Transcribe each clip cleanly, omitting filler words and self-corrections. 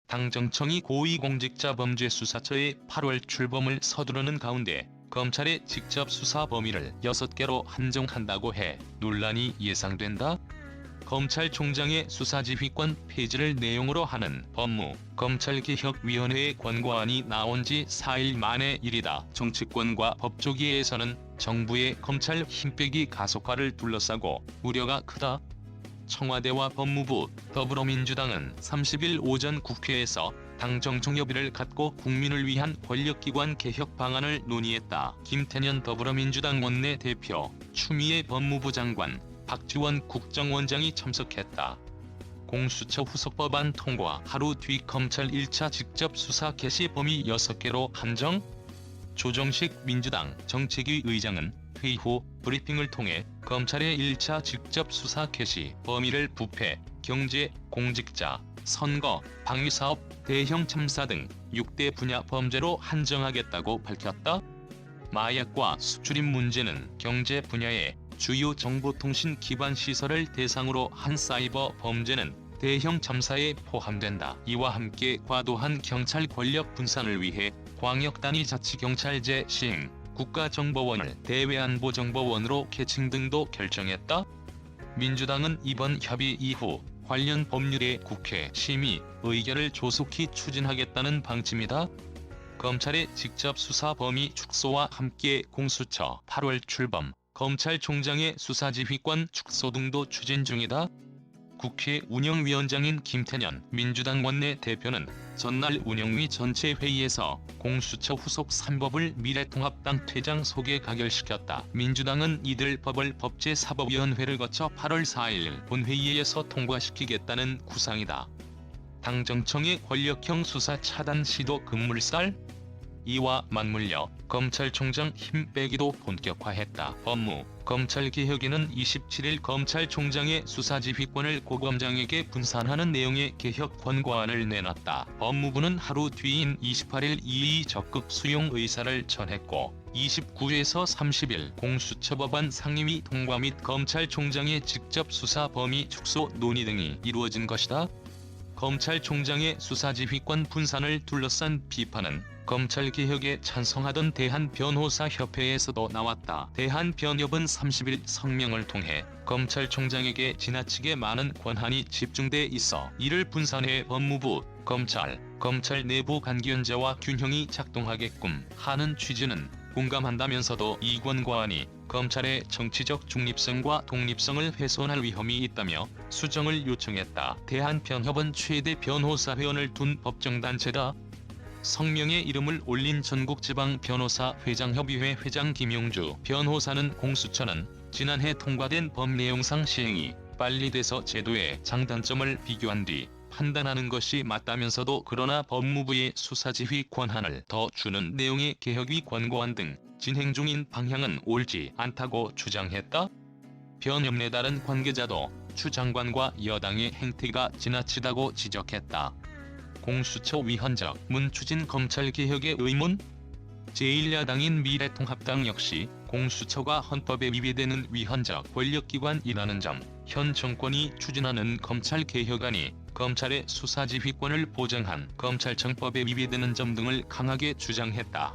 당정청이 고위공직자범죄수사처의 8월 출범을 서두르는 가운데 검찰의 직접 수사 범위를 6개로 한정한다고 해 논란이 예상된다. 검찰총장의 수사지휘권 폐지를 내용으로 하는 법무검찰개혁위원회의 권고안이 나온 지 4일 만의 일이다. 정치권과 법조계에서는 정부의 검찰 힘빼기 가속화를 둘러싸고 우려가 크다. 청와대와 법무부, 더불어민주당은 30일 오전 국회에서 당정청 협의를 갖고 국민을 위한 권력기관 개혁 방안을 논의했다. 김태년 더불어민주당 원내대표, 추미애 법무부 장관, 박지원 국정원장이 참석했다. 공수처 후속 법안 통과 하루 뒤 검찰 1차 직접 수사 개시 범위 6개로 한정? 조정식 민주당 정책위 의장은 회의 후 브리핑을 통해 검찰의 1차 직접 수사 개시 범위를 부패, 경제, 공직자, 선거, 방위사업, 대형 참사 등 6대 분야 범죄로 한정하겠다고 밝혔다. 마약과 수출입 문제는 경제 분야의 주요 정보통신 기반 시설을 대상으로 한 사이버 범죄는 대형 참사에 포함된다. 이와 함께 과도한 경찰 권력 분산을 위해 광역단위자치경찰제 시행, 국가정보원을 대외안보정보원으로 개칭 등도 결정했다. 민주당은 이번 협의 이후 관련 법률의 국회 심의 의결을 조속히 추진하겠다는 방침이다. 검찰의 직접 수사 범위 축소와 함께 공수처 8월 출범, 검찰총장의 수사지휘권 축소 등도 추진 중이다. 국회 운영위원장인 김태년 민주당 원내대표는 전날 운영위 전체 회의에서 공수처 후속 3법을 미래통합당 퇴장 속에 가결시켰다. 민주당은 이들 법을 법제사법위원회를 거쳐 8월 4일 본회의에서 통과시키겠다는 구상이다. 당정청의 권력형 수사 차단 시도 급물살? 이와 맞물려 검찰총장 힘 빼기도 본격화했다. 검찰개혁위는 27일 검찰총장의 수사지휘권을 고검장에게 분산하는 내용의 개혁 권고안을 내놨다. 법무부는 하루 뒤인 28일 이의 적극 수용 의사를 전했고 29에서 30일 공수처 법안 상임위 통과 및 검찰총장의 직접 수사 범위 축소 논의 등이 이루어진 것이다. 검찰총장의 수사지휘권 분산을 둘러싼 비판은 검찰개혁에 찬성하던 대한변호사협회에서도 나왔다. 대한변협은 30일 성명을 통해 검찰총장에게 지나치게 많은 권한이 집중돼 있어 이를 분산해 법무부, 검찰 내부 관계연제와 균형이 작동하게끔 하는 취지는 공감한다면서도 이 권고안이 검찰의 정치적 중립성과 독립성을 훼손할 위험이 있다며 수정을 요청했다. 대한변협은 최대 변호사 회원을 둔 법정단체다. 성명에 이름을 올린 전국지방변호사회장협의회 회장 김용주 변호사는 공수처는 지난해 통과된 법 내용상 시행이 빨리 돼서 제도의 장단점을 비교한 뒤 판단하는 것이 맞다면서도 그러나 법무부의 수사지휘 권한을 더 주는 내용의 개혁위 권고안 등 진행 중인 방향은 옳지 않다고 주장했다. 변협 내 다른 관계자도 추 장관과 여당의 행태가 지나치다고 지적했다. 공수처 위헌적 문추진 검찰개혁의 의문? 제1야당인 미래통합당 역시 공수처가 헌법에 위배되는 위헌적 권력기관이라는 점, 현 정권이 추진하는 검찰개혁안이 검찰의 수사지휘권을 보장한 검찰청법에 위배되는 점 등을 강하게 주장했다.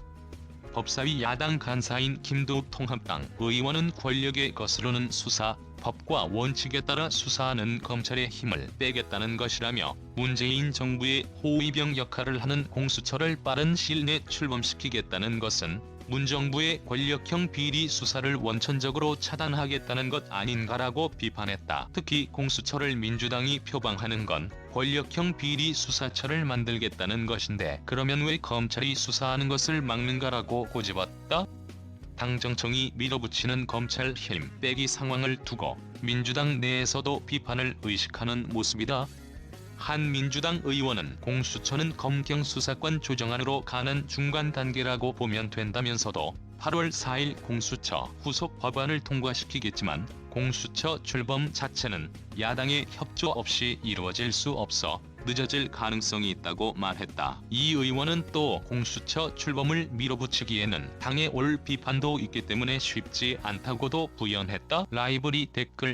법사위 야당 간사인 김도욱 통합당 의원은 권력에 거스르는 수사, 법과 원칙에 따라 수사하는 검찰의 힘을 빼겠다는 것이라며 문재인 정부의 호위병 역할을 하는 공수처를 빠른 시일 내 출범시키겠다는 것은 문정부의 권력형 비리 수사를 원천적으로 차단하겠다는 것 아닌가라고 비판했다. 특히 공수처를 민주당이 표방하는 건 권력형 비리 수사처를 만들겠다는 것인데 그러면 왜 검찰이 수사하는 것을 막는가라고 꼬집었다. 당정청이 밀어붙이는 검찰 힘 빼기 상황을 두고 민주당 내에서도 비판을 의식하는 모습이다. 한 민주당 의원은 공수처는 검경 수사권 조정안으로 가는 중간 단계라고 보면 된다면서도 8월 4일 공수처 후속 법안을 통과시키겠지만 공수처 출범 자체는 야당의 협조 없이 이루어질 수 없어 늦어질 가능성이 있다고 말했다. 이 의원은 또 공수처 출범을 밀어붙이기에는 당에 올 비판도 있기 때문에 쉽지 않다고도 부연했다. 라이브리 댓글